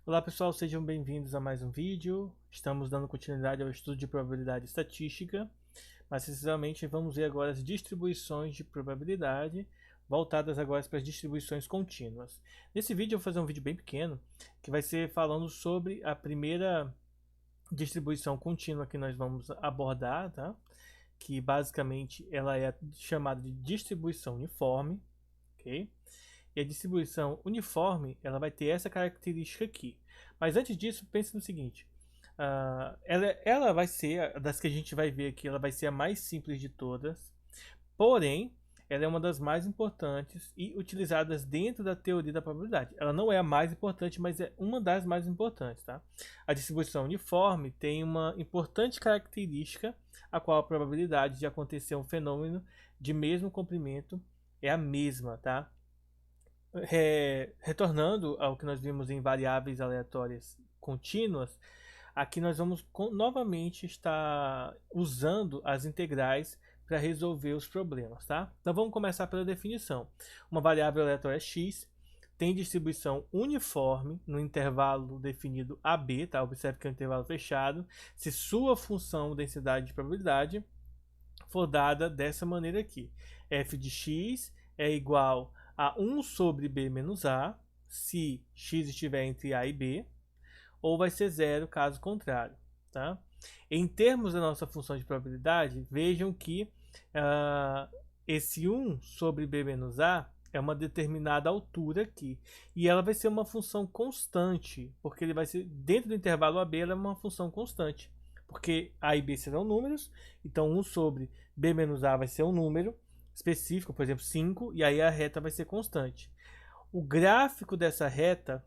Olá pessoal, sejam bem-vindos a mais um vídeo. Estamos dando continuidade ao estudo de probabilidade estatística, mas precisamente vamos ver agora as distribuições de probabilidade, voltadas agora para as distribuições contínuas. Nesse vídeo eu vou fazer um vídeo bem pequeno, que vai ser falando sobre a primeira distribuição contínua que nós vamos abordar, tá? Que basicamente ela é chamada de distribuição uniforme, ok? E a distribuição uniforme, ela vai ter essa característica aqui. Mas antes disso, pense no seguinte. Ela vai ser, das que a gente vai ver aqui, ela vai ser a mais simples de todas. Porém, ela é uma das mais importantes e utilizadas dentro da teoria da probabilidade. Ela não é a mais importante, mas é uma das mais importantes. Tá? A distribuição uniforme tem uma importante característica, a qual a probabilidade de acontecer um fenômeno de mesmo comprimento é a mesma. Tá? Retornando ao que nós vimos em variáveis aleatórias contínuas, aqui nós vamos novamente estar usando as integrais para resolver os problemas, tá? Então vamos começar pela definição. Uma variável aleatória x tem distribuição uniforme no intervalo definido AB, tá? Observe que é um intervalo fechado, se sua função densidade de probabilidade for dada dessa maneira aqui. F de x é igual a 1 sobre b menos a, se x estiver entre a e b, ou vai ser zero caso contrário. Tá? Em termos da nossa função de probabilidade, vejam que esse 1 sobre b menos a é uma determinada altura aqui. E ela vai ser uma função constante, porque ele vai ser dentro do intervalo AB, ela é uma função constante. Porque a e b serão números, então 1 sobre b menos a vai ser um número específico, por exemplo, 5, e aí a reta vai ser constante. O gráfico dessa reta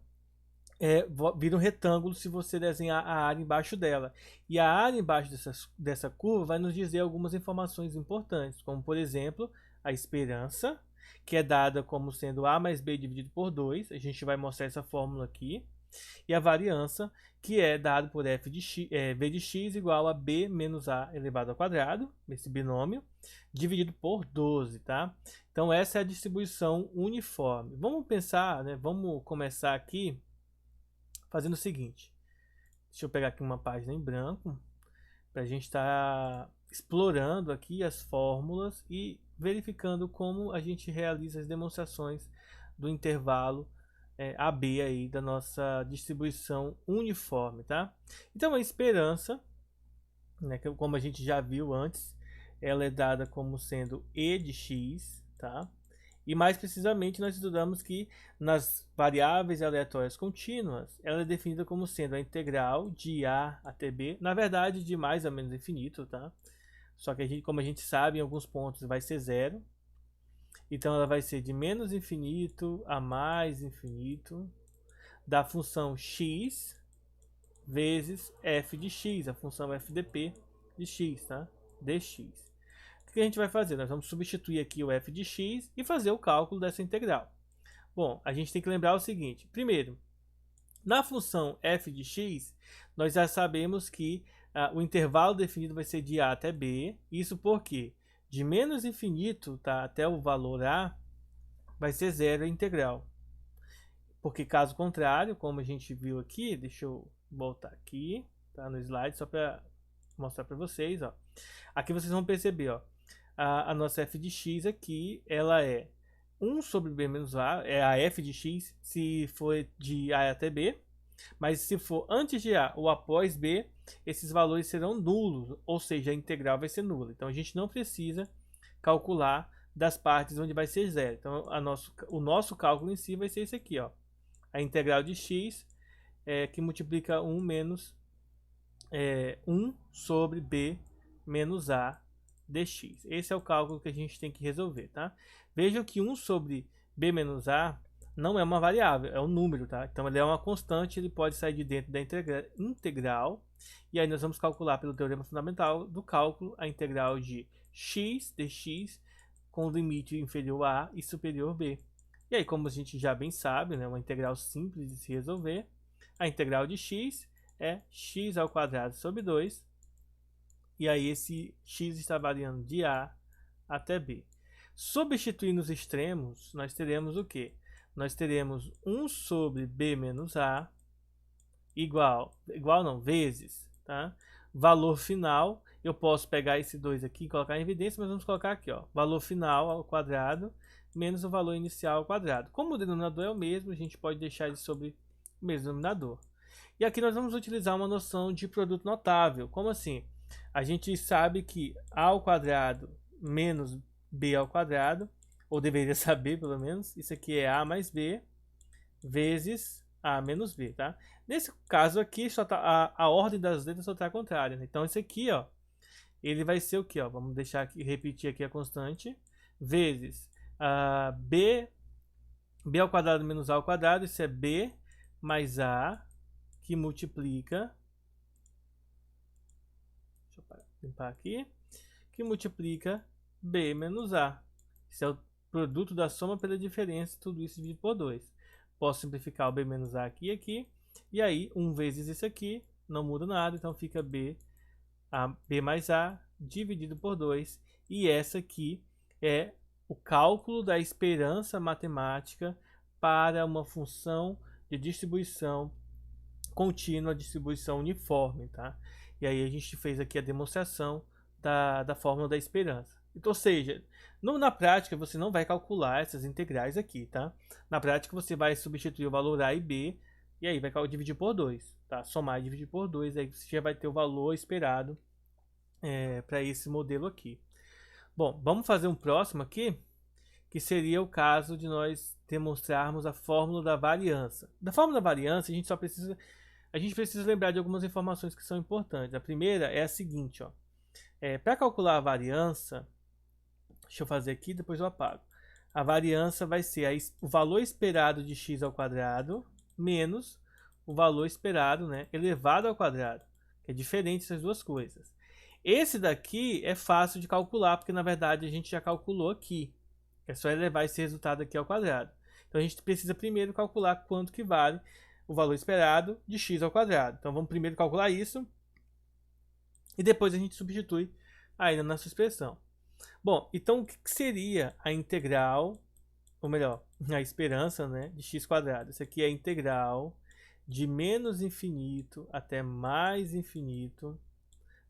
vira um retângulo se você desenhar a área embaixo dela. E a área embaixo dessa curva vai nos dizer algumas informações importantes, como por exemplo, a esperança, que é dada como sendo a mais b dividido por 2. A gente vai mostrar essa fórmula aqui. E a variância, que é dado por f de x, v de x igual a b menos a elevado ao quadrado, esse binômio, dividido por 12, tá? Então essa é a distribuição uniforme. Vamos pensar, né? Vamos começar aqui fazendo o seguinte. Deixa eu pegar aqui uma página em branco, para a gente estar explorando aqui as fórmulas e verificando como a gente realiza as demonstrações do intervalo AB aí da nossa distribuição uniforme, tá? Então a esperança, né, que como a gente já viu antes, ela é dada como sendo e de x, tá? E mais precisamente nós estudamos que nas variáveis aleatórias contínuas, ela é definida como sendo a integral de a até b, na verdade de mais a menos infinito, tá? Só que a gente, como a gente sabe, em alguns pontos vai ser zero. Então ela vai ser de menos infinito a mais infinito da função x vezes f de x, a função fdp de x, tá? dx. O que a gente vai fazer? Nós vamos substituir aqui o f de x e fazer o cálculo dessa integral. Bom, a gente tem que lembrar o seguinte. Primeiro, na função f de x, nós já sabemos que o intervalo definido vai ser de a até b. Isso porque de menos infinito, tá, até o valor a, vai ser zero a integral. Porque caso contrário, como a gente viu aqui, deixa eu voltar aqui, tá, no slide, só para mostrar para vocês. Ó. Aqui vocês vão perceber, ó, a nossa f de x aqui, ela é 1 sobre b menos a, é a f de x se for de a até b, mas se for antes de a ou após b, esses valores serão nulos, ou seja, a integral vai ser nula. Então a gente não precisa calcular das partes onde vai ser zero. Então o nosso cálculo em si vai ser esse aqui, ó. A integral de x que multiplica 1 menos 1 sobre b menos a dx. Esse é o cálculo que a gente tem que resolver, tá? Vejam que 1 sobre b menos a não é uma variável, é um número, tá? Então ele é uma constante, ele pode sair de dentro da integral. E aí nós vamos calcular pelo teorema fundamental do cálculo a integral de x dx com limite inferior a e superior b. E aí, como a gente já bem sabe, né, uma integral simples de se resolver, a integral de x é x ao quadrado sobre 2. E aí esse x está variando de a até b. Substituindo os extremos, nós teremos o quê? Nós teremos 1 sobre b menos a igual não, vezes, tá? Valor final, eu posso pegar esse 2 aqui e colocar em evidência, mas vamos colocar aqui, ó, valor final ao quadrado menos o valor inicial ao quadrado. Como o denominador é o mesmo, a gente pode deixar ele sobre o mesmo denominador. E aqui nós vamos utilizar uma noção de produto notável. Como assim? A gente sabe que a ao quadrado menos b ao quadrado, ou deveria saber pelo menos, isso aqui é a mais b vezes a menos b, tá? Nesse caso aqui, só tá, a ordem das letras só está contrária, né? Então, esse aqui, ó, ele vai ser o que, ó? Vamos deixar aqui, repetir aqui a constante, vezes b ao quadrado menos a ao quadrado, isso é b mais a, que multiplica, deixa eu limpar aqui, que multiplica b menos a. Isso é o produto da soma pela diferença, tudo isso dividido por 2. Posso simplificar o b menos a aqui e aqui, e aí 1 vezes isso aqui, não muda nada, então fica b mais a dividido por 2, e essa aqui é o cálculo da esperança matemática para uma função de distribuição contínua, distribuição uniforme, tá? E aí a gente fez aqui a demonstração da fórmula da esperança. Então, ou seja, na prática você não vai calcular essas integrais aqui, tá? Na prática você vai substituir o valor a e b, e aí vai dividir por 2, tá? Somar e dividir por 2, aí você já vai ter o valor esperado para esse modelo aqui. Bom, vamos fazer um próximo aqui, que seria o caso de nós demonstrarmos a fórmula da variância. Da fórmula da variância, a gente precisa lembrar de algumas informações que são importantes. A primeira é a seguinte, ó. Para calcular a variância, deixa eu fazer aqui, depois eu apago. A variância vai ser o valor esperado de x ao quadrado menos o valor esperado, né, elevado ao quadrado, que é diferente essas duas coisas. Esse daqui é fácil de calcular, porque na verdade a gente já calculou aqui. É só elevar esse resultado aqui ao quadrado. Então a gente precisa primeiro calcular quanto que vale o valor esperado de x ao quadrado. Então vamos primeiro calcular isso e depois a gente substitui aí na nossa expressão. Bom, então o que seria a integral, ou melhor, a esperança, né, de x quadrado? Isso aqui é a integral de menos infinito até mais infinito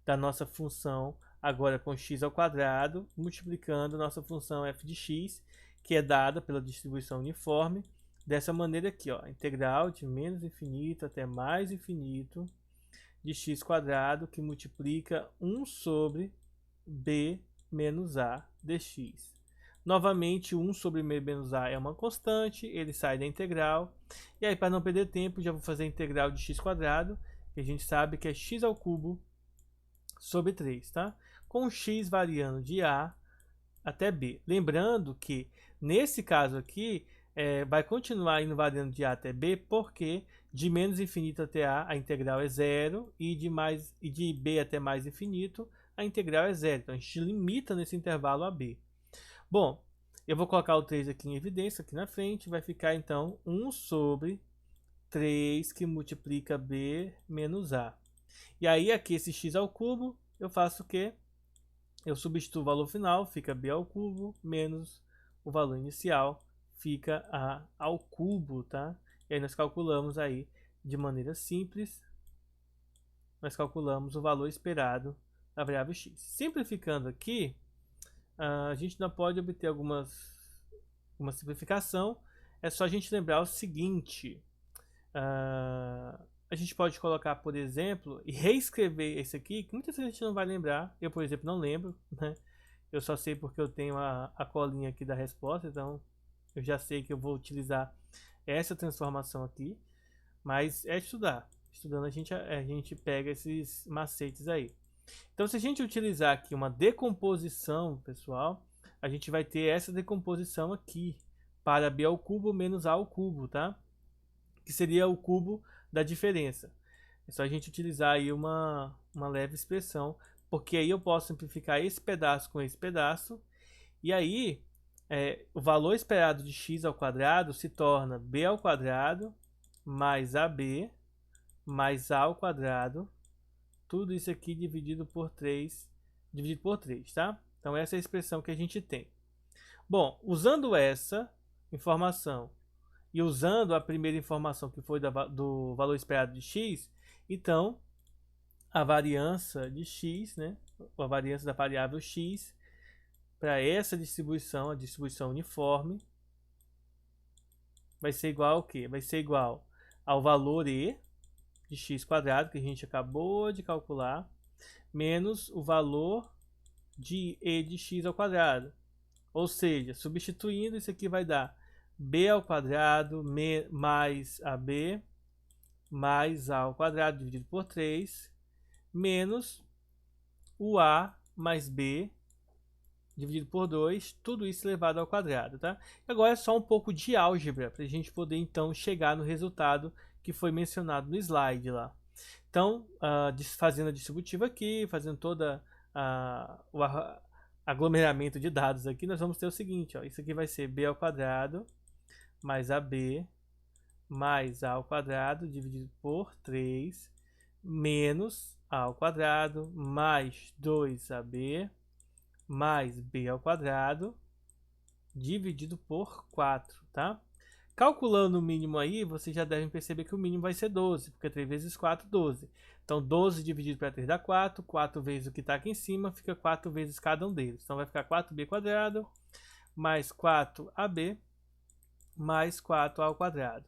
da nossa função, agora com x ao quadrado, multiplicando a nossa função f de x, que é dada pela distribuição uniforme, dessa maneira aqui, ó, integral de menos infinito até mais infinito de x quadrado, que multiplica 1 sobre b menos a dx. Novamente, 1 sobre b menos a é uma constante, ele sai da integral. E aí, para não perder tempo, já vou fazer a integral de x quadrado, que a gente sabe que é x ao cubo sobre 3, tá? Com x variando de a até b. Lembrando que, nesse caso aqui, vai continuar indo variando de a até b, porque de menos infinito até a integral é zero, e de b até mais infinito, a integral é zero. Então, a gente limita nesse intervalo a b. Bom, eu vou colocar o 3 aqui em evidência, aqui na frente, vai ficar, então, 1 sobre 3 que multiplica b menos a. E aí, aqui, esse x ao cubo, eu faço o quê? Eu substituo o valor final, fica b ao cubo, menos o valor inicial, fica a ao cubo, tá? E aí nós calculamos aí, de maneira simples, nós calculamos o valor esperado da variável x. Simplificando aqui, a gente não pode obter uma simplificação, é só a gente lembrar o seguinte, a gente pode colocar, por exemplo, e reescrever esse aqui, que muitas vezes a gente não vai lembrar. Eu, por exemplo, não lembro, né? Eu só sei porque eu tenho a colinha aqui da resposta, então eu já sei que eu vou utilizar essa transformação aqui, mas é estudar. Estudando a gente pega esses macetes aí. Então, se a gente utilizar aqui uma decomposição, pessoal, a gente vai ter essa decomposição aqui, para b ao cubo menos a ao cubo, tá? Que seria o cubo da diferença. É só a gente utilizar aí uma leve expressão, porque aí eu posso simplificar esse pedaço com esse pedaço, e aí o valor esperado de x ao quadrado se torna b ao quadrado mais ab mais a ao quadrado, tudo isso aqui dividido por 3, tá? Então essa é a expressão que a gente tem. Bom, usando essa informação e usando a primeira informação que foi do valor esperado de x, então a variância de x, né, a variância da variável x para essa distribuição, a distribuição uniforme, vai ser igual ao quê? Vai ser igual ao valor e de x quadrado que a gente acabou de calcular, menos o valor de e de x ao quadrado. Ou seja, substituindo, isso aqui vai dar b ao quadrado mais ab mais a ao quadrado dividido por 3, menos o a mais b dividido por 2, tudo isso elevado ao quadrado, tá? Agora é só um pouco de álgebra para a gente poder então chegar no resultado que foi mencionado no slide lá. Então, fazendo a distributiva aqui, fazendo toda o aglomeramento de dados aqui, nós vamos ter o seguinte, ó, isso aqui vai ser b ao quadrado mais ab mais a ao quadrado dividido por 3 menos a ao quadrado mais 2ab mais b ao quadrado dividido por 4, tá? Calculando o mínimo aí, vocês já devem perceber que o mínimo vai ser 12, porque 3 vezes 4, 12. Então, 12 dividido para 3 dá 4, 4 vezes o que está aqui em cima, fica 4 vezes cada um deles. Então, vai ficar 4b quadrado mais 4ab mais 4a ao quadrado.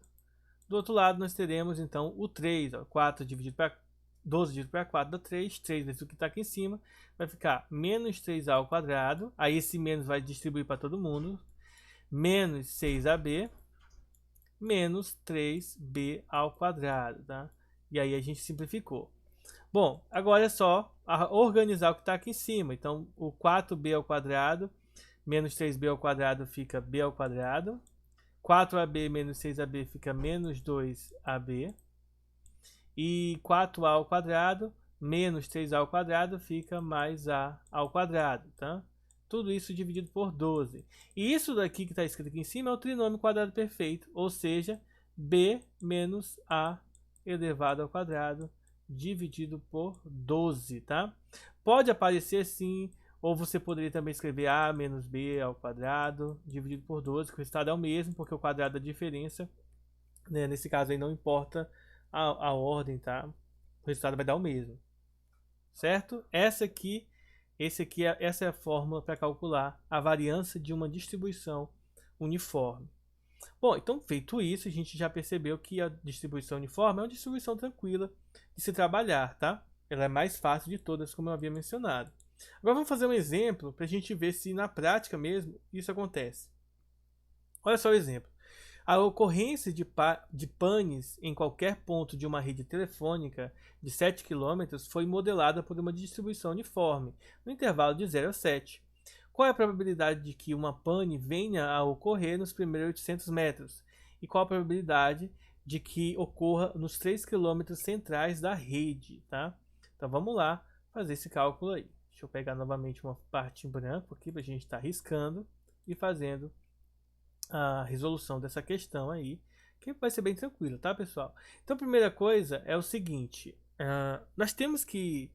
Do outro lado, nós teremos, então, o 3, ó, 4 dividido para 12 dividido para 4 dá 3, 3 vezes o que está aqui em cima, vai ficar menos 3a ao quadrado, aí esse menos vai distribuir para todo mundo, menos 6ab, menos 3b ao quadrado, tá? E aí a gente simplificou. Bom, agora é só organizar o que está aqui em cima. Então, o 4b ao quadrado menos 3b ao quadrado fica b ao quadrado. 4ab menos 6ab fica menos 2ab. E 4a ao quadrado menos 3a ao quadrado fica mais a ao quadrado, tá? Tudo isso dividido por 12. E isso daqui que está escrito aqui em cima é o trinômio quadrado perfeito, ou seja, b menos a elevado ao quadrado dividido por 12, tá? Pode aparecer assim, ou você poderia também escrever a menos b ao quadrado dividido por 12, que o resultado é o mesmo, porque o quadrado da diferença, né, nesse caso aí não importa a ordem, tá? O resultado vai dar o mesmo, certo? Essa é a fórmula para calcular a variância de uma distribuição uniforme. Bom, então feito isso, a gente já percebeu que a distribuição uniforme é uma distribuição tranquila de se trabalhar, tá? Ela é mais fácil de todas, como eu havia mencionado. Agora vamos fazer um exemplo para a gente ver se na prática mesmo isso acontece. Olha só o exemplo. A ocorrência de panes em qualquer ponto de uma rede telefônica de 7 km foi modelada por uma distribuição uniforme, no intervalo de 0 a 7. Qual é a probabilidade de que uma pane venha a ocorrer nos primeiros 800 metros? E qual a probabilidade de que ocorra nos 3 km centrais da rede? Tá? Então vamos lá fazer esse cálculo aí. Deixa eu pegar novamente uma parte em branco aqui para a gente estar riscando e fazendo a resolução dessa questão aí, que vai ser bem tranquilo, tá, pessoal? Então, a primeira coisa é o seguinte, nós temos que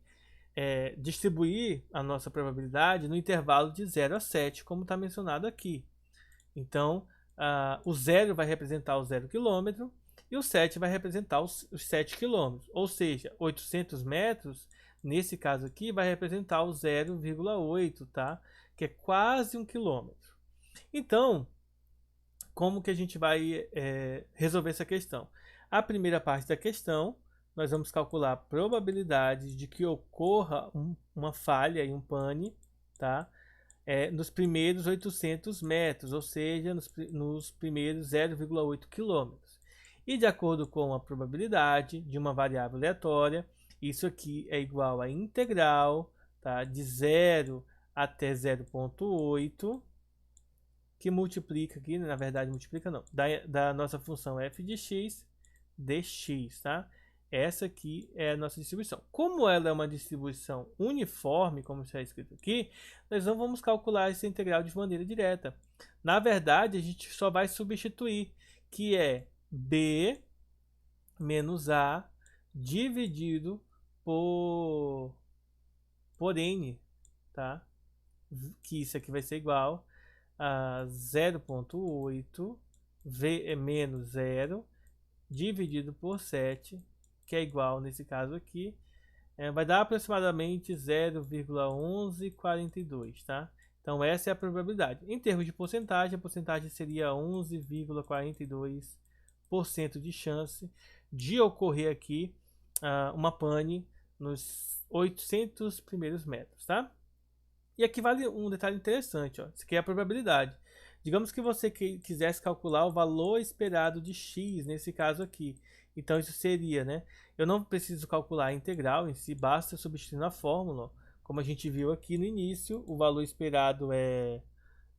distribuir a nossa probabilidade no intervalo de 0 a 7, como está mencionado aqui. Então, o 0 vai representar o 0 km e o 7 vai representar os 7 km, ou seja, 800 metros, nesse caso aqui, vai representar o 0,8, tá? Que é quase 1 km. Então, como que a gente vai resolver essa questão? A primeira parte da questão, nós vamos calcular a probabilidade de que ocorra uma falha e um pane, tá? Nos primeiros 800 metros, ou seja, nos primeiros 0,8 km. E de acordo com a probabilidade de uma variável aleatória, isso aqui é igual a integral, tá? De 0 até 0,8, que multiplica aqui, na verdade multiplica não, da nossa função f de x dx, tá? Essa aqui é a nossa distribuição. Como ela é uma distribuição uniforme, como está escrito aqui, nós não vamos calcular essa integral de maneira direta. Na verdade, a gente só vai substituir, que é b menos a dividido por n, tá? Que isso aqui vai ser igual a 0,8 menos 0 dividido por 7, que é igual, nesse caso aqui, vai dar aproximadamente 0,1142, tá? Então essa é a probabilidade. Em termos de porcentagem, a porcentagem seria 11,42% de chance de ocorrer aqui uma pane nos 800 primeiros metros, tá? E aqui vale um detalhe interessante, ó. Isso aqui é a probabilidade. Digamos que você quisesse calcular o valor esperado de x, nesse caso aqui. Então isso seria, né? Eu não preciso calcular a integral em si, basta substituir na fórmula. Ó. Como a gente viu aqui no início, o valor esperado é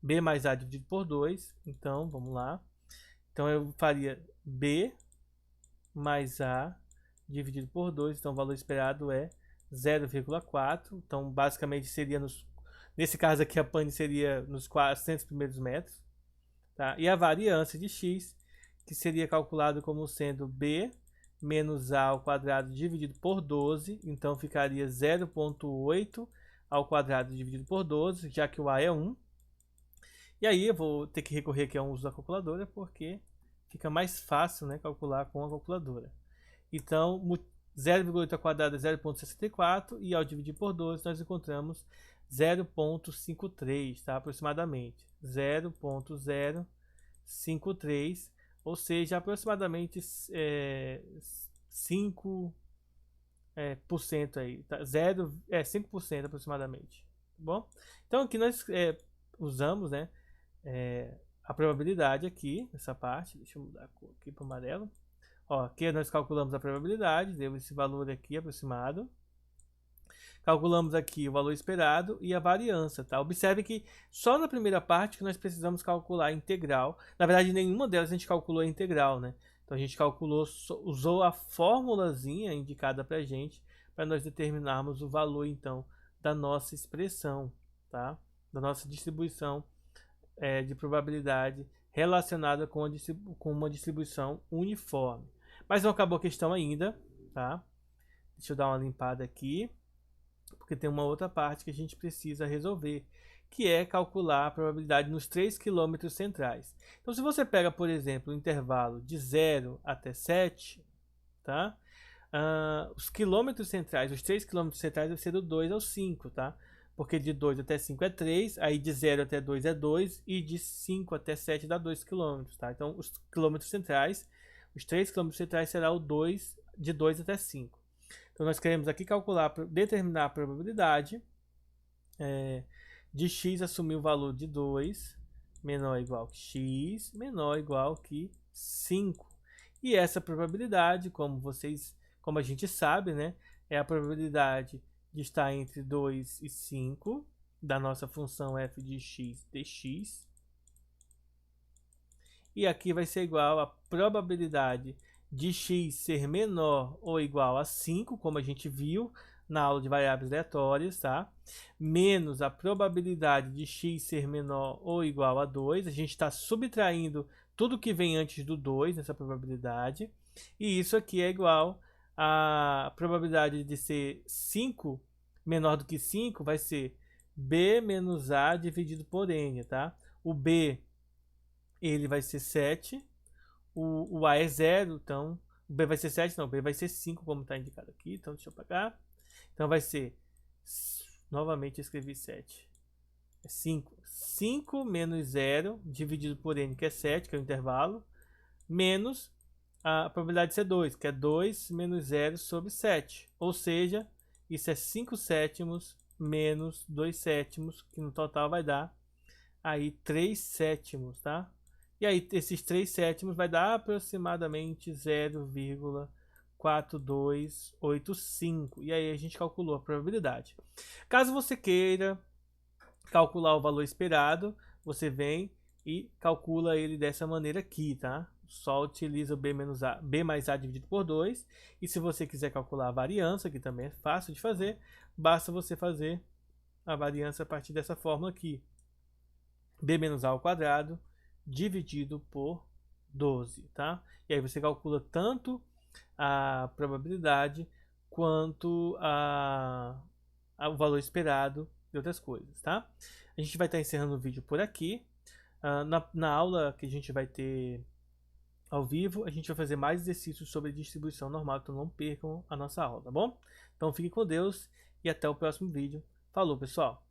b mais a dividido por 2. Então, vamos lá. Então eu faria b mais a dividido por 2. Então o valor esperado é 0,4. Então basicamente seria nesse caso aqui a pane seria nos 400 primeiros metros. Tá? E a variância de x, que seria calculado como sendo b menos a ao quadrado dividido por 12. Então ficaria 0,8 ao quadrado dividido por 12, já que o a é 1. E aí eu vou ter que recorrer aqui ao uso da calculadora, porque fica mais fácil, né, calcular com a calculadora. Então, 0,8 ao quadrado é 0,64 e ao dividir por 12 nós encontramos 0,53, tá? Aproximadamente 0,053, ou seja, aproximadamente 5% aí, tá? 5% aproximadamente, tá bom? Então aqui nós usamos, né, a probabilidade aqui, nessa parte, deixa eu mudar a cor aqui para o amarelo. Ó, aqui nós calculamos a probabilidade, deu esse valor aqui aproximado. Calculamos aqui o valor esperado e a variância, tá? Observe que só na primeira parte que nós precisamos calcular a integral. Na verdade, nenhuma delas a gente calculou a integral, né? Então a gente calculou, usou a formulazinha indicada para a gente, para nós determinarmos o valor, então, da nossa expressão, tá? Da nossa distribuição de probabilidade relacionada com uma distribuição uniforme. Mas não acabou a questão ainda, tá? Deixa eu dar uma limpada aqui, porque tem uma outra parte que a gente precisa resolver, que é calcular a probabilidade nos 3 quilômetros centrais. Então, se você pega, por exemplo, o intervalo de 0 até 7, tá? Os quilômetros centrais, os 3 quilômetros centrais, vai ser do 2 ao 5, tá? Porque de 2 até 5 é 3, aí de 0 até 2 é 2, e de 5 até 7 dá 2 km, tá? Então, os quilômetros centrais, os 3 quilômetros centrais será o 2, de 2 até 5. Então, nós queremos aqui calcular, determinar a probabilidade de x assumir o valor de 2 menor ou igual que x, menor ou igual que 5. E essa probabilidade, como a gente sabe, né, é a probabilidade de estar entre 2 e 5 da nossa função f de x dx. E aqui vai ser igual a probabilidade de x ser menor ou igual a 5, como a gente viu na aula de variáveis aleatórias, tá? Menos a probabilidade de x ser menor ou igual a 2. A gente está subtraindo tudo que vem antes do 2 nessa probabilidade. E isso aqui é igual a probabilidade de ser 5 menor do que 5 vai ser b menos a dividido por n, tá? O b ele vai ser 7, o a é 0, então o b vai ser 7, não, o b vai ser 5, como está indicado aqui, então deixa eu apagar. Então vai ser, novamente eu escrevi 7, é 5. 5 menos 0 dividido por n, que é 7, que é o intervalo, menos a probabilidade de ser 2, que é 2 menos 0 sobre 7. Ou seja, isso é 5 sétimos menos 2 sétimos, que no total vai dar aí 3 sétimos, tá? E aí esses 3 sétimos vai dar aproximadamente 0,4285. E aí a gente calculou a probabilidade. Caso você queira calcular o valor esperado, você vem e calcula ele dessa maneira aqui, tá? Só utiliza o b mais a dividido por 2. E se você quiser calcular a variância, que também é fácil de fazer, basta você fazer a variância a partir dessa fórmula aqui. b menos a ao quadrado dividido por 12, tá? E aí você calcula tanto a probabilidade quanto o valor esperado de outras coisas, tá? A gente vai estar encerrando o vídeo por aqui. Na aula que a gente vai ter ao vivo, a gente vai fazer mais exercícios sobre distribuição normal, então não percam a nossa aula, tá bom? Então fique com Deus e até o próximo vídeo. Falou, pessoal!